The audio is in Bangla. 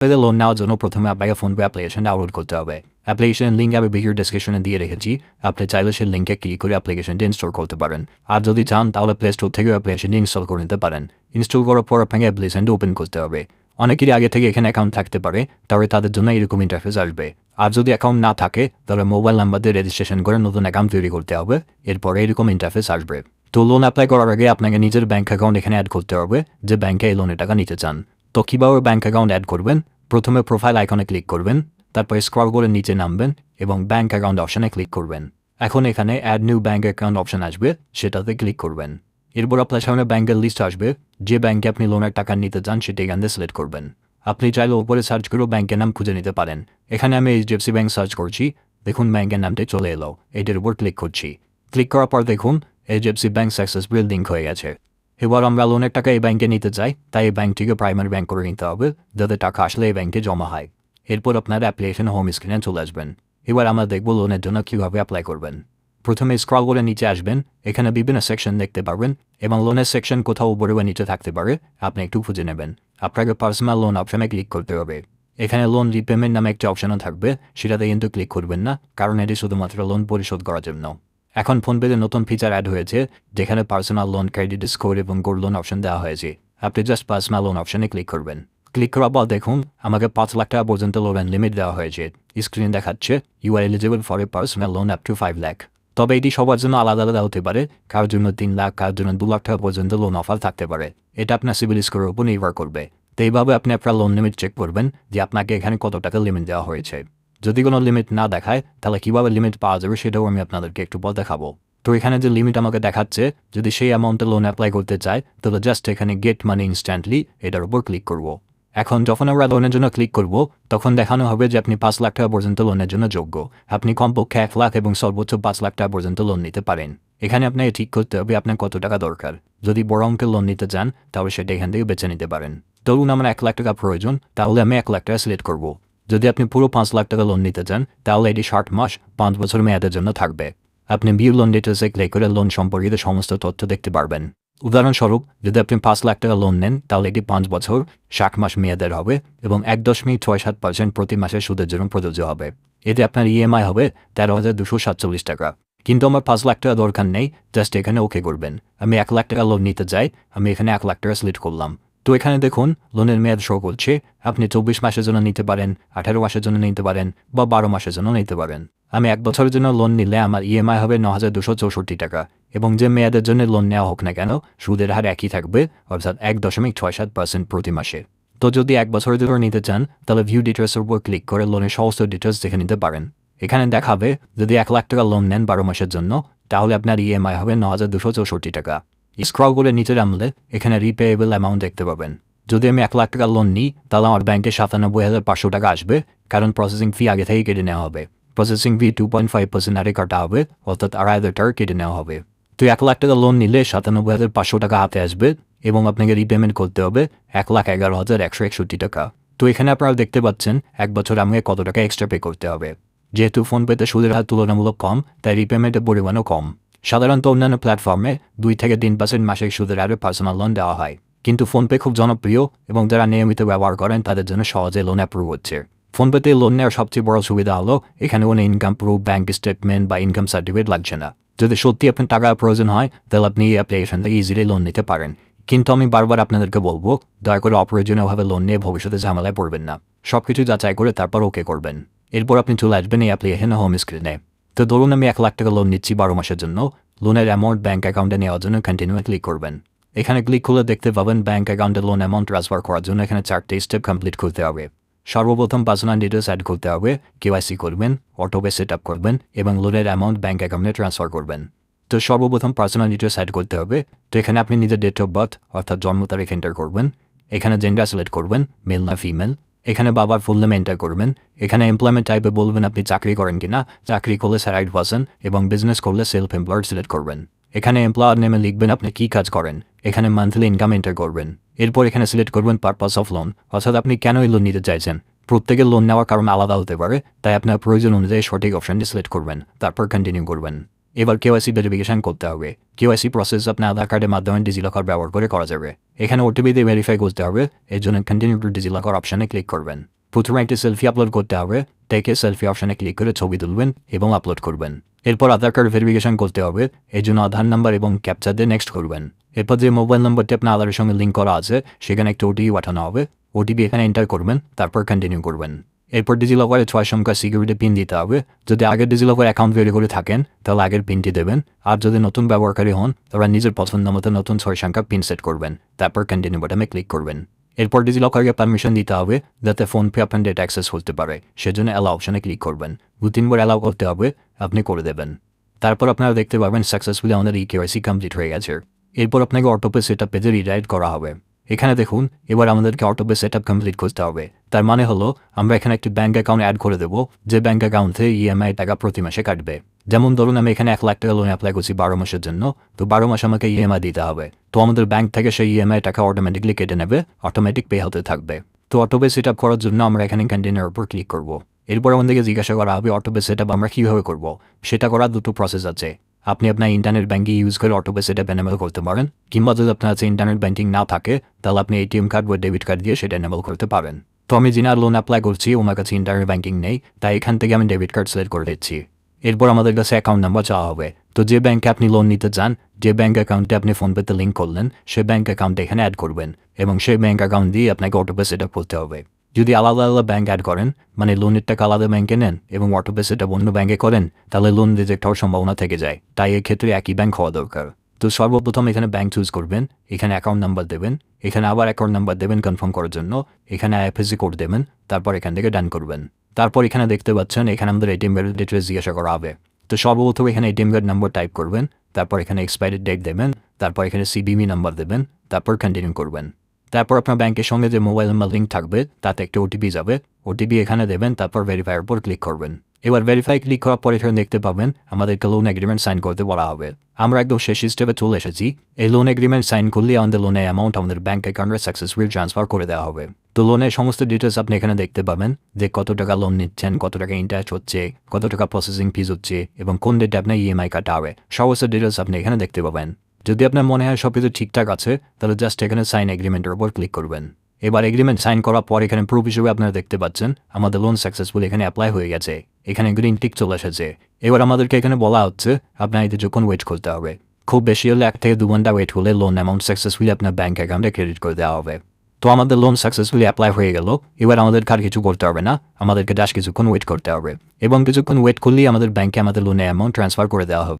লোন নেওয়ার জন্য প্রথমে আপনাকে ফোনপে অ্যাপ্লিকেশন ডাউনলোড করতে হবে। অ্যাপ্লিকেশনের লিঙ্ক আমি ভিডিও ডেসক্রিপশনে দিয়ে রেখেছি, আপনি চাইলে সেই লিঙ্কে ক্লিক করে অ্যাপ্লিকেশনটি ইনস্টল করতে পারেন। আর যদি চান তাহলে প্লে স্টোর থেকে অ্যাপ্লিকেশনটি ইনস্টল করে নিতে পারেন। ইনস্টল করার পর আপনাকে অ্যাপ্লিকেশনটি ওপেন করতে হবে। অনেকেরই আগে থেকে এখানে অ্যাকাউন্ট থাকতে পারে, তবে তাদের জন্য এরকম ইন্টারফেস আসবে। আর যদি অ্যাকাউন্ট না থাকে তাহলে মোবাইল নাম্বার দিয়ে রেজিস্ট্রেশন করে নতুন অ্যাকাউন্ট তৈরি করতে হবে, এরপরে এরকম ইন্টারফেস আসবে। তো লোন অ্যাপ্লাই করার আগে আপনাকে নিজের ব্যাঙ্ক অ্যাকাউন্ট এখানে অ্যাড করতে হবে, যে ব্যাঙ্কে এই লোনের টাকা নিতে চান। তো কীভাবে ব্যাঙ্ক অ্যাকাউন্ট অ্যাড করবেন? প্রথমে প্রোফাইল আইকনে ক্লিক করবেন, তারপর স্ক্রল করে নিচে নামবেন এবং ব্যাঙ্ক অ্যাকাউন্ট অপশনে ক্লিক করবেন। এখন এখানে add new bank account option আসবে, সেটাতে ক্লিক করবেন। এরপর আপনার সামনে ব্যাঙ্কের লিস্ট আসবে, যে ব্যাঙ্কে আপনি লোনের টাকা নিতে চান সেটা এখান থেকে সিলেক্ট করবেন। আপনি চাইলে উপরে সার্চ করেও ব্যাঙ্কের নাম খুঁজে নিতে পারেন। এখানে আমি HDFC ব্যাঙ্ক সার্চ করছি, দেখুন ব্যাঙ্কের নামটি চলে এলো। এটার উপর ক্লিক করছি। ক্লিক করার পর দেখুন HDFC ব্যাঙ্ক সাকসেসফুল লিঙ্ক হয়ে গেছে। এবার আমরা লোনের টাকা এই ব্যাঙ্কে নিতে চাই, তাই এই ব্যাঙ্কটিকে প্রাইমারি ব্যাঙ্ক করে নিতে হবে, যাতে টাকা আসলে এই ব্যাঙ্কে জমা হয়। এরপর আপনার অ্যাপ্লিকেশন হোম স্ক্রিনে চলে আসবেন। এবার আমরা দেখব লোনের জন্য কীভাবে অ্যাপ্লাই করবেন। প্রথমে স্ক্রল করে নিচে আসবেন, এখানে বিভিন্ন সেকশন দেখতে পারবেন এবং লোনের সেকশন কোথাও উপরে বা নিচে থাকতে পারে, আপনি একটু খুঁজে নেবেন। আপনাকে পার্সোনাল লোন অপশনে ক্লিক করতে হবে। এখানে লোন রিপেমেন্ট নামে একটা অপশনও থাকবে, সেটাতে কিন্তু ক্লিক করবেন না, কারণ এটি শুধুমাত্র লোন পরিশোধ করার জন্য। এখন ফোনপেতে নতুন ফিচার অ্যাড হয়েছে, যেখানে পার্সোনাল লোন, ক্রেডিট স্কোর এবং গোল্ড লোন অপশন দেওয়া হয়েছে। আপনি জাস্ট পার্সোনাল লোন অপশনে ক্লিক করবেন। ক্লিক করার পর দেখুন আমাকে 5 লাখ টাকা পর্যন্ত লোন লিমিট দেওয়া হয়েছে। স্ক্রিন দেখাচ্ছে you are eligible for a personal loan up to 5 lakh. তবে এটি সবার জন্য আলাদা আলাদা হতে পারে, কারোর জন্য 3 লাখ, কারোর জন্য 2 লাখ টাকা পর্যন্ত লোন অফার থাকতে পারে। এটা আপনার সিবিল স্কোরের উপর নির্ভর করবে। তো এইভাবে আপনি আপনার লোন লিমিট চেক করবেন, যে আপনাকে এখানে কত টাকা লিমিট দেওয়া হয়েছে। যদি কোনো লিমিট না দেখায় তাহলে কীভাবে লিমিট পাওয়া যাবে সেটাও আমি আপনাদেরকে একটু পর দেখাবো। তো এখানে যে লিমিট আমাকে দেখাচ্ছে, যদি সেই অ্যামাউন্টে লোন অ্যাপ্লাই করতে চাই তাহলে জাস্ট এখানে গেট মানি ইনস্ট্যান্টলি এটার উপর ক্লিক করব। এখন যখন আমরা লোনের জন্য ক্লিক করব তখন দেখানো হবে যে আপনি 5 লাখ টাকা পর্যন্ত লোনের জন্য যোগ্য। আপনি কমপক্ষে 1 লাখ এবং সর্বোচ্চ 5 লাখ টাকা পর্যন্ত লোন নিতে পারেন। এখানে আপনাকে ঠিক করতে হবে আপনার কত টাকা দরকার। যদি বড় অঙ্কের লোন নিতে চান তাহলে সেটা এখান থেকে বেছে নিতে পারেন। ধরুন আমার 1 লাখ টাকা প্রয়োজন, তাহলে আমি 1 লাখ টাকা সিলেক্ট করব। যদি আপনি পুরো 5 লাখ টাকা লোন নিতে চান তাহলে এটি 60 মাস 5 বছর মেয়াদের জন্য থাকবে। আপনি ভিউ লোন ডিটেলসে ক্লিক করে লোন সম্পর্কিত সমস্ত তথ্য দেখতে পারবেন। উদাহরণস্বরূপ যদি আপনি 5 লাখ টাকা লোন নেন তাহলে এটি 5 বছর 60 মাস মেয়াদের হবে এবং 1.67% প্রতি মাসে সুদের জন্য প্রযোজ্য হবে। এতে আপনার EMI হবে 13,247 টাকা। কিন্তু আমার 5 লাখ টাকা দরকার নেই, জাস্ট এখানে ওকে করবেন। আমি 1 লাখ টাকা লোন নিতে চাই, আমি এখানে 1 লাখ টাকা সিলেক্ট করলাম। তো এখানে দেখুন লোনের মেয়াদ শো করছে, আপনি 24 মাসের জন্য নিতে পারেন, 18 মাসের জন্য নিতে পারেন বা 12 মাসের জন্য নিতে পারেন। আমি 1 বছরের জন্য লোন নিলে আমার EMI হবে 9,264 টাকা এবং যে মেয়াদের জন্য লোন নেওয়া হোক না কেন সুদের হার একই থাকবে, অর্থাৎ 1.67% প্রতি মাসে। তো যদি 1 বছরের জন্য নিতে চান তাহলে ভিউ ডিটেলসের উপর ক্লিক করে লোনের সমস্ত ডিটেলস দেখে নিতে পারেন। এখানে দেখাবে যদি 1 লাখ টাকা লোন নেন 12 মাসের জন্য তাহলে আপনার EMI হবে 9,264 টাকা। স্ক্রল করে নিচে নামলে এখানে রিপেয়েবল অ্যামাউন্ট দেখতে পাবেন। যদি আমি 1 লাখ টাকা লোন নিই তাহলে আমার ব্যাংকে 97,500 টাকা আসবে, কারণ প্রসেসিং ফি আগে থেকেই কেটে নেওয়া হবে। প্রসেসিং ফি 2.5% হারে কাটা হবে, অর্থাৎ 2,500 টাকা কেটে নেওয়া হবে। তো 1 লাখ টাকা লোন নিলে 97,500 টাকা হাতে আসবে এবং আপনাকে রিপেমেন্ট করতে হবে 1,11,161 টাকা। তো এখানে আপনারা দেখতে পাচ্ছেন 1 বছর আমাকে কত টাকা এক্সট্রা পে করতে হবে। যেহেতু ফোনপেতে সুদের হার তুলনামূলক কম, তাই রিপেমেন্টের পরিমাণও কম। সাধারণত অন্যান্য প্ল্যাটফর্মে 2 থেকে 3% মাসিক সুদের হারে পার্সোনাল লোন দেওয়া হয়, কিন্তু ফোনপে খুব জনপ্রিয় এবং যারা নিয়মিত ব্যবহার করেন তাদের জন্য সহজে লোন অ্যাপ্রুভ হচ্ছে। ফোনপেতে লোন নেওয়ার সবচেয়ে বড় সুবিধা হলো এখানে কোনো ইনকাম প্রুফ, ব্যাঙ্ক স্টেটমেন্ট বা ইনকাম সার্টিফিকেট লাগছে না। যদি সত্যি আপনার টাকার প্রয়োজন হয় তাহলে আপনি এই অ্যাপ্লিকেশন থেকে ইজিলি লোন নিতে পারেন। কিন্তু আমি বারবার আপনাদেরকে বলবো দয়া করে অপ্রয়োজনীয়ভাবে লোন নিয়ে ভবিষ্যতে ঝামেলায় পড়বেন না। সবকিছু যাচাই করে তারপর ওকে করবেন। এরপর আপনি চলে আসবেন এই অ্যাপ্লিকেশন হোম স্ক্রিনে। তো ধরুন আমি 1 লাখ টাকা লোন নিচ্ছি 12 মাসের জন্য। লোনের অ্যামাউন্ট ব্যাঙ্ক অ্যাকাউন্টে নেওয়ার জন্য কন্টিনিউ ক্লিক করবেন। এখানে ক্লিক করলে দেখতে পাবেন ব্যাঙ্ক অ্যাকাউন্টে লোন অ্যামাউন্ট ট্রান্সফার করার জন্য এখানে 4টি স্টেপ কমপ্লিট করতে হবে। সর্বপ্রথম পার্সোনাল ডিটেলস অ্যাড করতে হবে, KYC করবেন, অটোপে সেট আপ করবেন এবং লোনের অ্যামাউন্ট ব্যাঙ্ক অ্যাকাউন্টে ট্রান্সফার করবেন। তো সর্বপ্রথম পার্সোনাল ডিটেলস অ্যাড করতে হবে। তো এখানে আপনি নিজের ডেট অফ বার্থ অর্থাৎ জন্ম তারিখ এন্টার করবেন। এখানে জেন্ডার সিলেক্ট করবেন, মেল না ফিমেল। এখানে বাবার ফুল নেম এন্টার করবেন। এখানে এমপ্লয়মেন্ট টাইপে বলবেন আপনি চাকরি করেন কিনা, চাকরি করলে স্যালারিড পারসন এবং বিজনেস করলে সেলফ এমপ্লয়েড সিলেক্ট করবেন। এখানে এমপ্লয়ার নেমে লিখবেন আপনি কী কাজ করেন। এখানে মান্থলি ইনকাম এন্টার করবেন। এরপর এখানে সিলেক্ট করবেন পারপাস অফ লোন, অর্থাৎ আপনি কেন এই লোন নিতে চাইছেন। প্রত্যেকের লোন নেওয়ার কারণ আলাদা হতে পারে, তাই আপনার প্রয়োজন অনুযায়ী সঠিক অপশনটি সিলেক্ট করবেন, তারপর কন্টিনিউ করবেন। এবার কেওয়াইসি ভেরিফিকেশন করতে হবে। কেওয়াইসি প্রসেস আপনার আধার কার্ডের মাধ্যমে ডিজিলকার ব্যবহার করে করা যাবে। এখানে ওটিপি দিয়ে ভেরিফাই করতে হবে, এর জন্য কন্টিনিউ টু ডিজিলকার অপশানে ক্লিক করবেন। প্রথমে একটি সেলফি আপলোড করতে হবে, দেখে সেলফি অপশানে ক্লিক করে ছবি তুলবেন এবং আপলোড করবেন। এরপর আধার কার্ড ভেরিফিকেশন করতে হবে, এর জন্য আধার নাম্বার এবং ক্যাপচা দিয়ে নেক্সট করবেন। এরপর যে মোবাইল নম্বরটি আপনার আধারের সঙ্গে লিঙ্ক করা আছে সেখানে একটা ওটিপি পাঠানো হবে, ওটিপি এখানে এন্টার করবেন, তারপর কন্টিনিউ করবেন। এরপর ডিজিলকারে 6 সংখ্যা সিকিউরিটি পিন দিতে হবে। যদি আগের ডিজিলকার অ্যাকাউন্ট ভেরি করে থাকেন তাহলে আগের পিনটি দেবেন, আর যদি নতুন ব্যবহারকারী হন তারা নিজের পছন্দ মতো নতুন 6 সংখ্যা পিন সেট করবেন, তারপর কন্টিনিউ বাটনে ক্লিক করবেন। এরপর ডিজিলকারকে পারমিশন দিতে হবে যাতে ফোনপে আপনার ডেটা অ্যাক্সেস করতে পারে, সেজন্য অ্যালাউ অপশানে ক্লিক করবেন। 2-3 বার অ্যালাউ করতে হবে, আপনি করে দেবেন। তারপর আপনারা দেখতে পাবেন সাকসেসফুলি আমাদের কেওয়াইসি কমপ্লিট হয়ে গেছে। এরপর আপনাকে অটোপে সেট আপ পেজে রিডাইরেক্ট করা হবে। এখানে দেখুন এবার আমাদেরকে অটোপে সেট আপ কমপ্লিট করতে হবে। তার মানে হলো আমরা এখানে একটি ব্যাঙ্ক অ্যাকাউন্ট অ্যাড করে দেবো, যে ব্যাঙ্ক অ্যাকাউন্টে ইএমআই টাকা প্রতি মাসে কাটবে। যেমন ধরুন আমি এখানে 1 লাখ টাকা লোন অ্যাপ্লাই করছি 12 মাসের জন্য, তো 12 মাস আমাকে ইএমআই দিতে হবে। তো আমাদের ব্যাঙ্ক থেকে সেই ইএমআই টাকা অটোমেটিকলি কেটে নেবে, অটোমেটিক পে হতে থাকবে। তো অটোপে সেট আপ করার জন্য আমরা এখানে কন্টিনিউর উপর ক্লিক করব। এরপর আমাদেরকে জিজ্ঞাসা করা হবে অটোপে সেট আপ আমরা কীভাবে করব। সেটা করার 2টো প্রসেস আছে। আপনি আপনার ইন্টারনেট ব্যাঙ্কিং ইউজ করে অটোপে সেট আপ এনেবল করতে পারেন, কিংবা যদি আপনার কাছে ইন্টারনেট ব্যাঙ্কিং না থাকে তাহলে আপনি এটিএম কার্ড বা ডেবিট কার্ড দিয়ে সেটা এনেবল করতে পারেন। তো আমি যিনার লোন অ্যাপ্লাই করছি ওনার কাছে ইন্টারনেট ব্যাঙ্কিং নেই, তাই এখান থেকে আমি ডেবিট কার্ড সিলেক্ট করে দিচ্ছি। এরপর আমাদের কাছে অ্যাকাউন্ট নাম্বার চাওয়া হবে। তো যে ব্যাঙ্কে আপনি লোন নিতে চান, যে ব্যাঙ্ক অ্যাকাউন্টে আপনি ফোনপেতে লিঙ্ক করলেন সেই ব্যাঙ্ক অ্যাকাউন্টে এখানে অ্যাড করবেন, এবং সেই ব্যাঙ্ক অ্যাকাউন্ট দিয়ে আপনাকে অটোপে সেট আপ করতে হবে। যদি আলাদা আলাদা ব্যাঙ্ক অ্যাড করেন, মানে লোনের টাকা আলাদা ব্যাঙ্কে নেন এবং অটোপে সেট আপ অন্য ব্যাঙ্কে করেন, তাহলে লোন রিজেক্ট হওয়ার সম্ভাবনা থেকে যায়, তাই এক্ষেত্রে একই ব্যাঙ্ক হওয়া দরকার। তো সর্বপ্রথম এখানে ব্যাঙ্ক চুজ করবেন, এখানে অ্যাকাউন্ট নাম্বার দেবেন, এখানে আবার অ্যাকাউন্ট নাম্বার দেবেন কনফার্ম করার জন্য, এখানে আইএফএসসি কোড দেবেন, তারপর এখান থেকে ডান করবেন। তারপর এখানে দেখতে পাচ্ছেন এখানে আমাদের এটিএম কার্ডের ডিটেলস জিজ্ঞাসা করা হবে। তো সর্বপ্রথম এখানে এটিএম কার্ড নাম্বার টাইপ করবেন, তারপর এখানে এক্সপায়ারি ডেট দেবেন, তারপর এখানে সিবিবি নাম্বার দেবেন, তারপর কন্টিনিউ করবেন। তারপর আপনার ব্যাংকের সঙ্গে যে মোবাইল নাম্বার লিঙ্ক থাকবে তাতে একটা ওটিপি যাবে, ওটিপি এখানে দেবেন, তারপর ভেরিফাইয়ের উপর ক্লিক করবেন। এবার ভেরিফাই ক্লিক করার পর এখানে দেখতে পাবেন আমাদেরকে লোন এগ্রিমেন্ট সাইন করতে বলা হবে। আমরা একদম শেষ স্টেপে চলে এসেছি। এই লোন এগ্রিমেন্ট সাইন করলে আমাদের লোনের অ্যামাউন্ট আমাদের ব্যাঙ্ক অ্যাকাউন্টে সাকসেসফুলি ট্রান্সফার করে দেওয়া হবে। তো লোনের সমস্ত ডিটেলস আপনি এখানে দেখতে পাবেন, যে কত টাকা লোন নিচ্ছেন, কত টাকা ইন্টারেস্ট হচ্ছে, কত টাকা প্রসেসিং ফিজ হচ্ছে এবং কোন ডেটে আপনার ইএমআই কাটা হবে, সমস্ত ডিটেলস আপনি এখানে দেখতে পাবেন। যদি আপনার মনে হয় সব কিছু ঠিকঠাক আছে তাহলে জাস্ট এখানে সাইন এগ্রিমেন্টের উপর ক্লিক করবেন। এবার এগ্রিমেন্ট সাইন করার পর এখানে প্রুফ হিসেবে আপনারা দেখতে পাচ্ছেন আমাদের লোন সাকসেসফুল এখানে অ্যাপ্লাই হয়ে গেছে, এখানে গ্রিন টিক চলে এসেছে। এবার আমাদেরকে এখানে বলা হচ্ছে আপনার এতে যখন ওয়েট করতে হবে, খুব বেশি হলে 1 থেকে 2 ঘন্টা ওয়েট হলে লোন অ্যামাউন্ট সাকসেসফুলি আপনার ব্যাঙ্ক অ্যাকাউন্টে ক্রেডিট করে দেওয়া হবে। তো আমাদের লোন সাকসেসফুলি অ্যাপ্লাই হয়ে গেল। এবার আমাদের আর কিছু করতে হবে না, আমাদেরকে জাস্ট কিছুক্ষণ ওয়েট করতে হবে, এবং কিছুক্ষণ ওয়েট করলেই আমাদের ব্যাঙ্কে আমাদের লোনের অ্যামাউন্ট ট্রান্সফার করে দেওয়া হবে।